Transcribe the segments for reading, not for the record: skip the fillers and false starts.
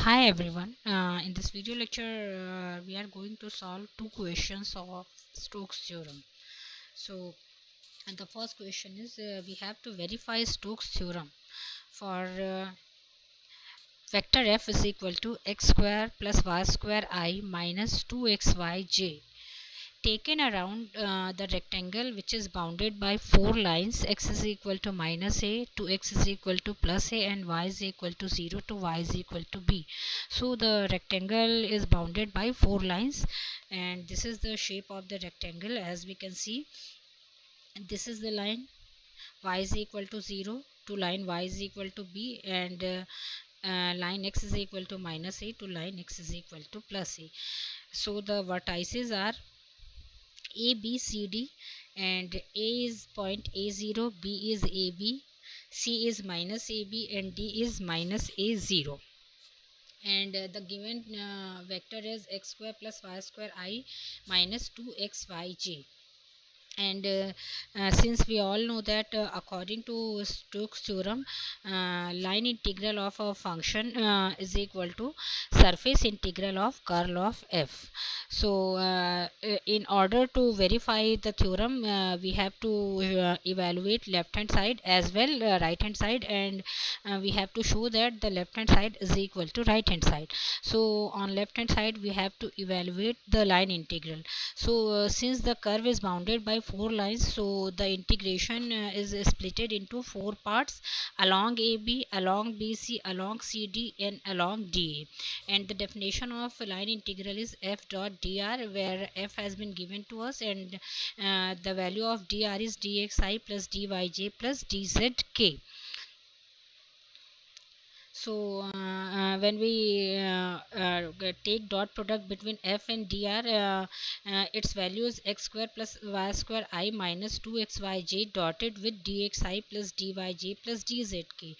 Hi everyone. In this video lecture, we are going to solve two questions of Stokes theorem. So, and the first question is we have to verify Stokes theorem for vector f is equal to x square plus y square I minus 2xyj taken around the rectangle which is bounded by four lines. X is equal to minus a to x is equal to plus a and y is equal to 0 to y is equal to b. So the rectangle is bounded by four lines, and this is the shape of the rectangle. As we can see, this is the line y is equal to 0 to line y is equal to b, and line x is equal to minus a to line x is equal to plus a. So the vertices are a b c d, and a is point a0, b is ab, c is minus ab, and d is minus a0. And the given vector is x square plus y square I minus 2xyj. And since we all know that according to Stokes theorem, line integral of a function is equal to surface integral of curl of f. So in order to verify the theorem, we have to evaluate left hand side as well right hand side, and we have to show that the left hand side is equal to right hand side. So on left hand side we have to evaluate the line integral. So since the curve is bounded by four lines, so the integration is splitted into four parts: along AB, along BC, along CD, and along DA. And the definition of line integral is f dot dr, where f has been given to us, and the value of dr is dxi plus dyj plus dzk. So when we take dot product between f and dr, its value is x square plus y square I minus 2xyj dotted with dxi plus dyj plus dzk.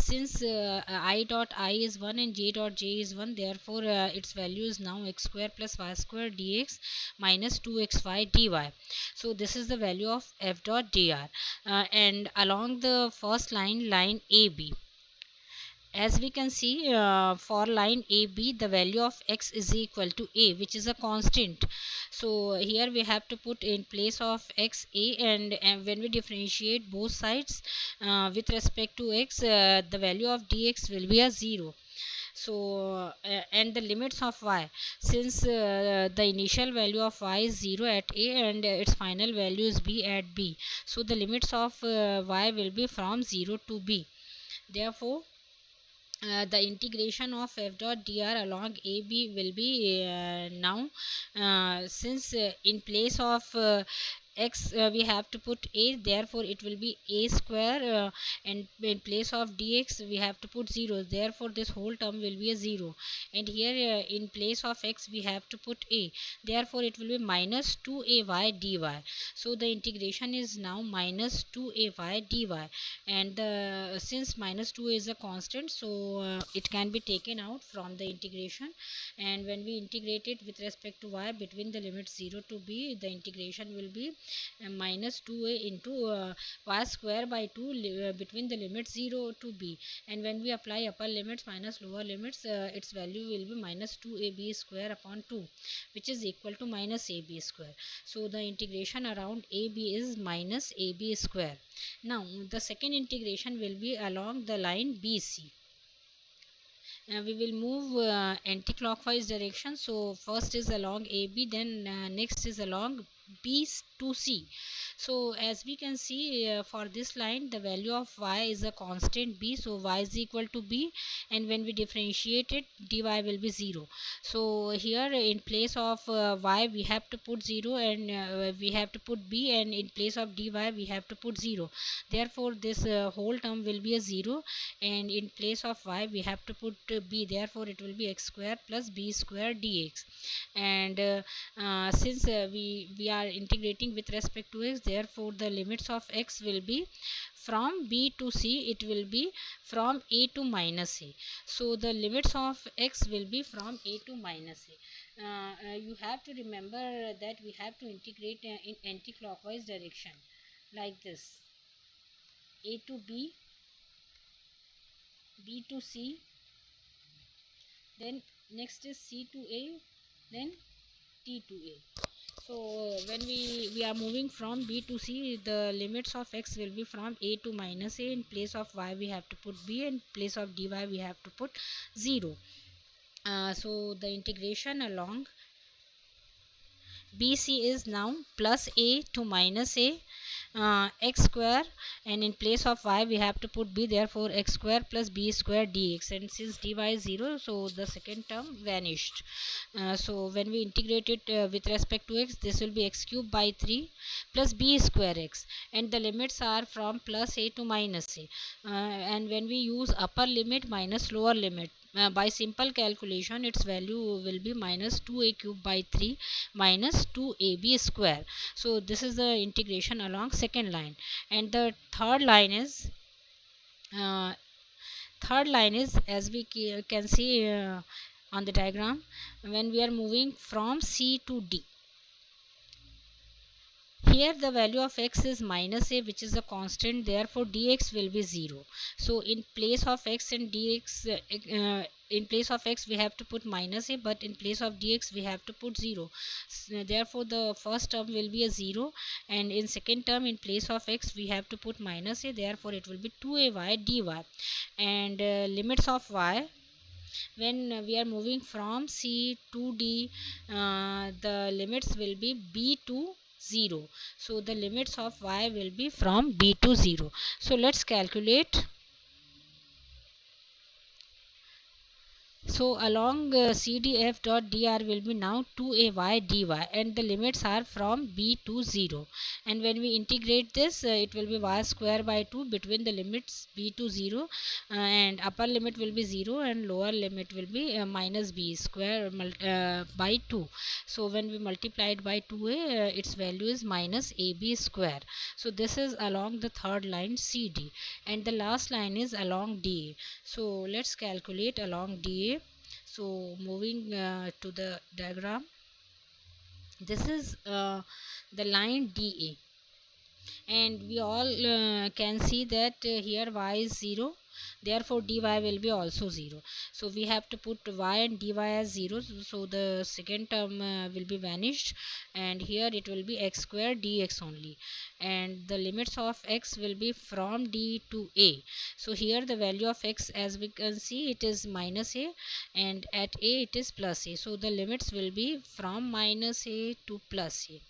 Since I dot I is 1 and j dot j is 1, therefore its value is now x square plus y square dx minus 2xy dy. So this is the value of f dot dr. And along the first line, line AB, as we can see, for line AB the value of x is equal to a, which is a constant. So here we have to put in place of x a, and when we differentiate both sides with respect to x, the value of dx will be a 0. So and the limits of y, since the initial value of y is 0 at a and its final value is b at b, so the limits of y will be from 0 to b. Therefore the integration of f dot dr along AB will be now, since in place of x we have to put a, therefore it will be a square, and in place of dx we have to put 0, therefore this whole term will be a 0. And here in place of x we have to put a, therefore it will be minus 2ay dy. So the integration is now minus 2ay dy, and since minus 2 is a constant, so it can be taken out from the integration. And when we integrate it with respect to y between the limits 0 to b, the integration will be minus 2a into y square by 2 between the limits 0 to b. And when we apply upper limits minus lower limits, its value will be minus 2ab square upon 2, which is equal to minus ab square. So the integration around ab is minus ab square. Now the second integration will be along the line BC. We will move anti-clockwise direction. So first is along AB, then next is along B to C. So as we can see, for this line the value of y is a constant b, so y is equal to b, and when we differentiate it dy will be 0. So here in place of y we have to put 0, and we have to put b, and in place of dy we have to put 0. Therefore this whole term will be a 0, and in place of y we have to put b, therefore it will be x square plus b square dx. And since we are integrating with respect to x, therefore the limits of x will be from b to c, it will be from a to minus a. So the limits of x will be from a to minus a. You have to remember that we have to integrate in anti-clockwise direction like this: a to b, b to c, then next is C to A, then T to A. So when we are moving from B to C, the limits of x will be from A to minus A. In place of y we have to put b, in place of dy we have to put 0. So the integration along BC is now plus A to minus A, x square, and in place of y we have to put b, therefore x square plus b square dx, and since dy is 0, so the second term vanished. So when we integrate it with respect to x, this will be x cube by 3 plus b square x, and the limits are from plus a to minus a, and when we use upper limit minus lower limit, by simple calculation its value will be minus 2a cube by 3 minus 2ab square. So this is the integration along second line, and the third line is uh, as we can see on the diagram, when we are moving from C to D. Here the value of x is minus a, which is a constant, therefore dx will be 0. So in place of x and dx, in place of x we have to put minus a, but in place of dx we have to put 0. Therefore the first term will be a 0, and in second term in place of x we have to put minus a, therefore it will be 2ay dy. And limits of y, when we are moving from C to D, the limits will be b to 0. So the limits of y will be from b to 0. So let's calculate. So along CDF dot dr will be now 2ay dy, and the limits are from b to 0. And when we integrate this, it will be y square by 2 between the limits b to 0, and upper limit will be 0 and lower limit will be minus b square by 2. So when we multiply it by 2a, its value is minus ab square. So this is along the third line CD, and the last line is along DA. So let's calculate along DA. So moving to the diagram, this is the line DA, and we all can see that here y is 0, therefore dy will be also 0. So we have to put y and dy as 0, so the second term will be vanished, and here it will be x square dx only, and the limits of x will be from d to a. So here the value of x, as we can see, it is minus a, and at a it is plus a, so the limits will be from minus a to plus a.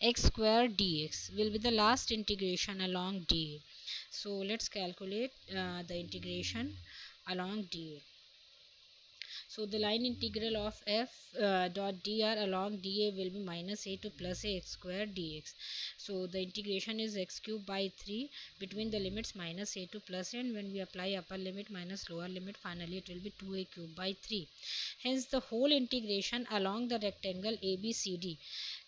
X square dx will be the last integration along DA. So let's calculate the integration along DA. So the line integral of f dot dr along dA will be minus a to plus a x square dx. So the integration is x cube by 3 between the limits minus a to plus a, and when we apply upper limit minus lower limit, finally it will be 2a cube by 3. Hence the whole integration along the rectangle ABCD,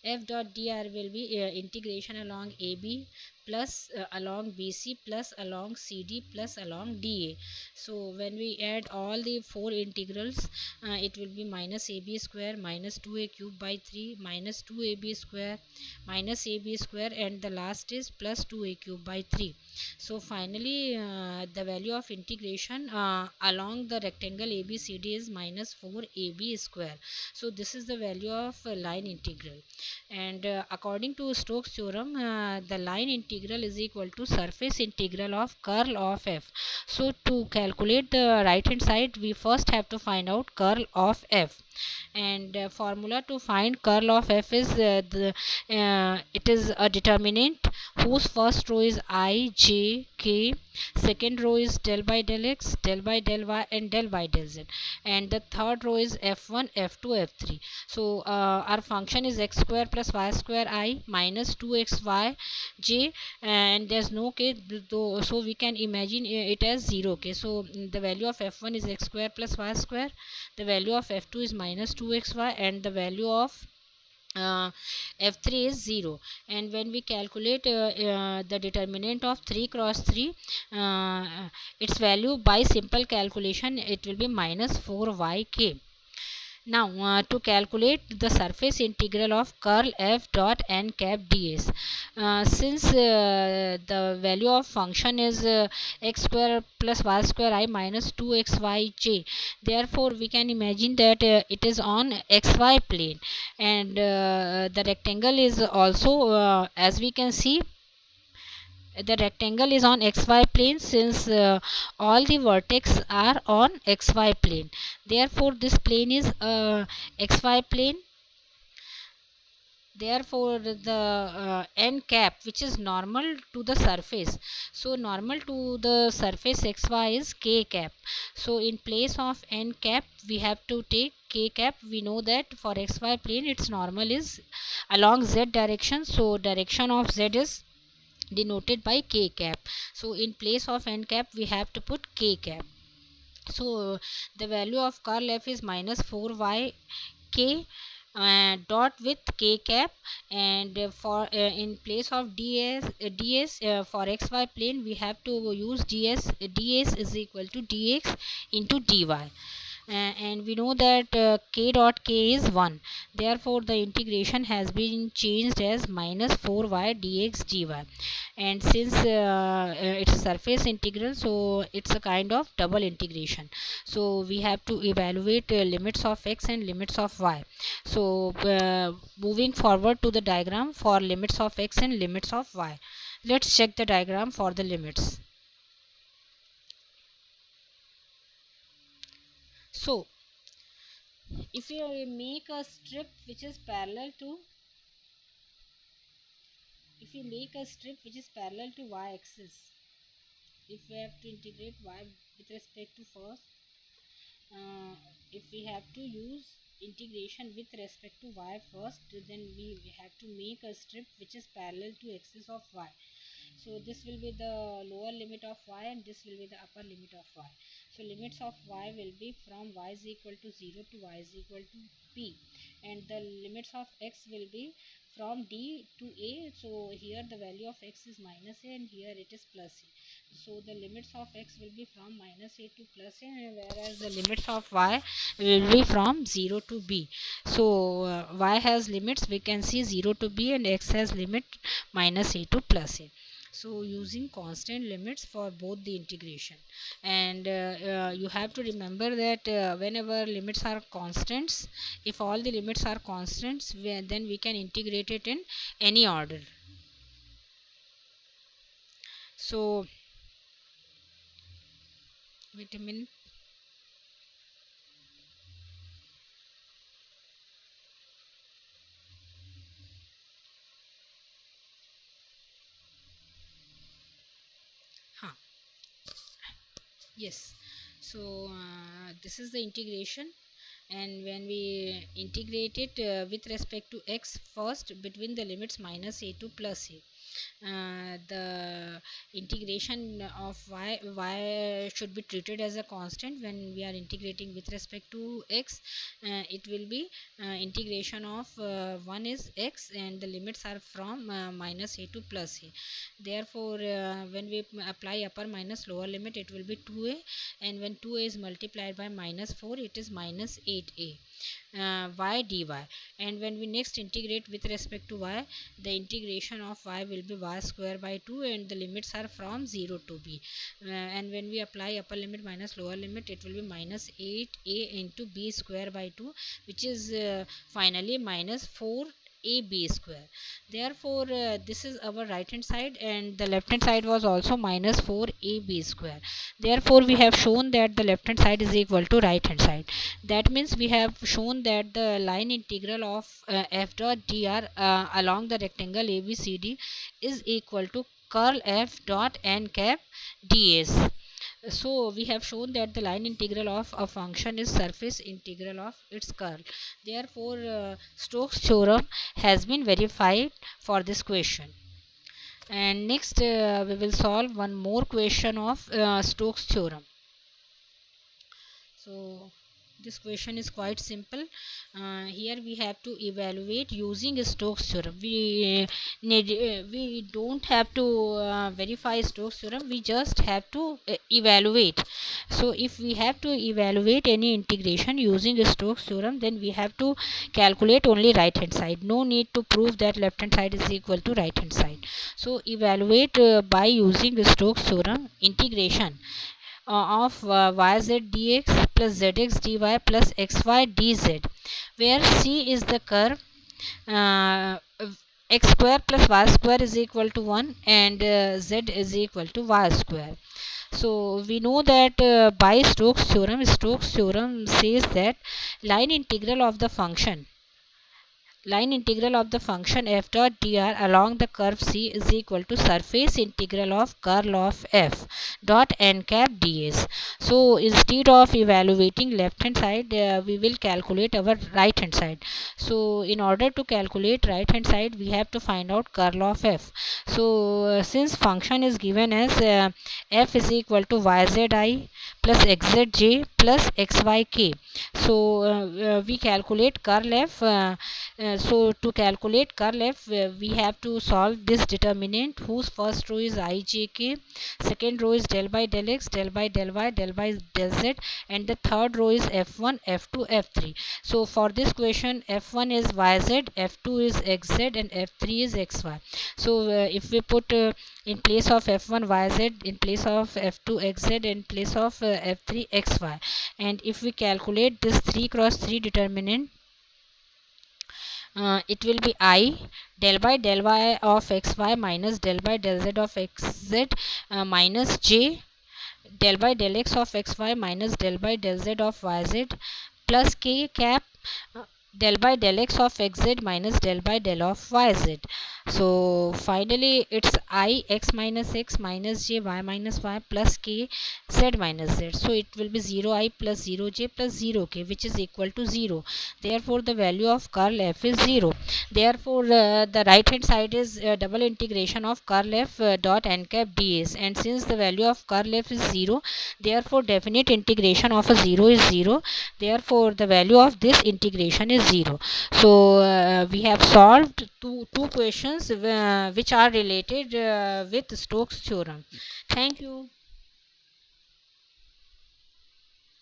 f dot dr will be integration along AB plus along BC plus along CD plus along DA. So when we add all the four integrals, it will be minus AB square minus 2a cube by 3 minus 2ab square minus ab square, and the last is plus 2a cube by 3. So finally the value of integration along the rectangle ABCD is minus 4ab square. So this is the value of line integral, and according to Stokes theorem, the line integral is equal to surface integral of curl of f. So to calculate the right hand side, we first have to find out curl of f, and formula to find curl of f is it is a determinant whose first row is I, j, k, second row is del by del x, del by del y, and del by del z, and the third row is f1, f2, f3. So our function is x square plus y square I minus 2xy j, and there's no k, so we can imagine it as 0 k. So the value of f1 is x square plus y square, the value of f2 is minus 2xy, and the value of f3 is 0. And when we calculate the determinant of 3 cross 3, its value by simple calculation, it will be minus 4yk. Now to calculate the surface integral of curl f dot n cap ds, since the value of function is x square plus y square I minus 2xyj, therefore we can imagine that it is on xy plane, and the rectangle is also, as we can see, the rectangle is on xy plane, since all the vertex are on xy plane. Therefore this plane is xy plane. Therefore the n cap, which is normal to the surface, so normal to the surface xy is k cap. So in place of n cap we have to take k cap. We know that for xy plane its normal is along z direction, so direction of z is denoted by k cap. So in place of n cap we have to put k cap. So the value of curl f is minus 4y k dot with k cap, and for in place of ds for xy plane we have to use ds is equal to dx into dy. And we know that k dot k is 1, therefore the integration has been changed as minus 4y dx dy. And since it's surface integral, so it's a kind of double integration, so we have to evaluate limits of x and limits of y. So moving forward to the diagram for limits of x and limits of y, let's check the diagram for the limits. So if you make a strip which is parallel to y axis, if we have to integrate y with respect to first, if we have to use integration with respect to y first, then we have to make a strip which is parallel to axis of y. So this will be the lower limit of y and this will be the upper limit of y. So limits of y will be from y is equal to 0 to y is equal to p, and the limits of x will be from d to a. So here the value of x is minus a and here it is plus a. So the limits of x will be from minus a to plus a, whereas the limits of y will be from 0 to b. So y has limits, we can see 0 to b, and x has limit minus a to plus a. So using constant limits for both the integration, and you have to remember that whenever limits are constants, if all the limits are constants, then we can integrate it in any order. So wait a minute. Huh. Yes. So this is the integration, and when we integrate it with respect to x first between the limits minus a to plus a, the integration of y should be treated as a constant. When we are integrating with respect to x, it will be integration of 1 is x and the limits are from minus a to plus a. Therefore when we apply upper minus lower limit, it will be 2a, and when 2a is multiplied by minus 4, it is minus 8a y dy. And when we next integrate with respect to y, the integration of y will be y square by 2, and the limits are from 0 to b. And when we apply upper limit minus lower limit, it will be minus 8a into b square by 2, which is finally minus 4 ab square. Therefore this is our right hand side, and the left hand side was also minus 4 ab square. Therefore we have shown that the left hand side is equal to right hand side. That means we have shown that the line integral of f dot dr along the rectangle abcd is equal to curl f dot n cap ds. So we have shown that the line integral of a function is surface integral of its curl. Therefore Stokes theorem has been verified for this question. And next we will solve one more question of Stokes theorem. So This question is quite simple. Here we have to evaluate using Stokes theorem. We don't have to verify Stokes theorem. We just have to evaluate. So if we have to evaluate any integration using Stokes theorem, then we have to calculate only right hand side. No need to prove that left hand side is equal to right hand side. So evaluate by using Stokes theorem integration of yz dx plus zx dy plus xy dz, where c is the curve, uh, x square plus y square is equal to 1 and z is equal to y square. So we know that by Stokes theorem says that line integral of the function f dot dr along the curve c is equal to surface integral of curl of f dot n cap ds. So instead of evaluating left hand side, we will calculate our right hand side. So in order to calculate right hand side, we have to find out curl of f. So since function is given as f is equal to yzi plus xzj plus xyk, so we calculate curl f. So to calculate curl f, we have to solve this determinant whose first row is ijk, second row is del by del x, del by del y, del by del z, and the third row is f1, f2, f3. So for this question, f1 is yz, f2 is xz, and f3 is xy. So if we put in place of f1 yz, in place of f2 xz, in place of f3 xy, and if we calculate this 3 cross 3 determinant, it will be I del by del y of xy minus del by del z of xz minus j del by del x of xy minus del by del z of yz plus k cap del by del x of xz minus del by del of yz. So finally it's I x minus x minus j y minus y plus k z minus z. So it will be 0 I plus 0 j plus 0 k, which is equal to 0. Therefore the value of curl f is 0. Therefore the right hand side is double integration of curl f dot n cap ds, and since the value of curl f is 0, therefore definite integration of a 0 is 0. Therefore the value of this integration is 0. So we have solved two questions which are related with Stokes theorem. Thank you.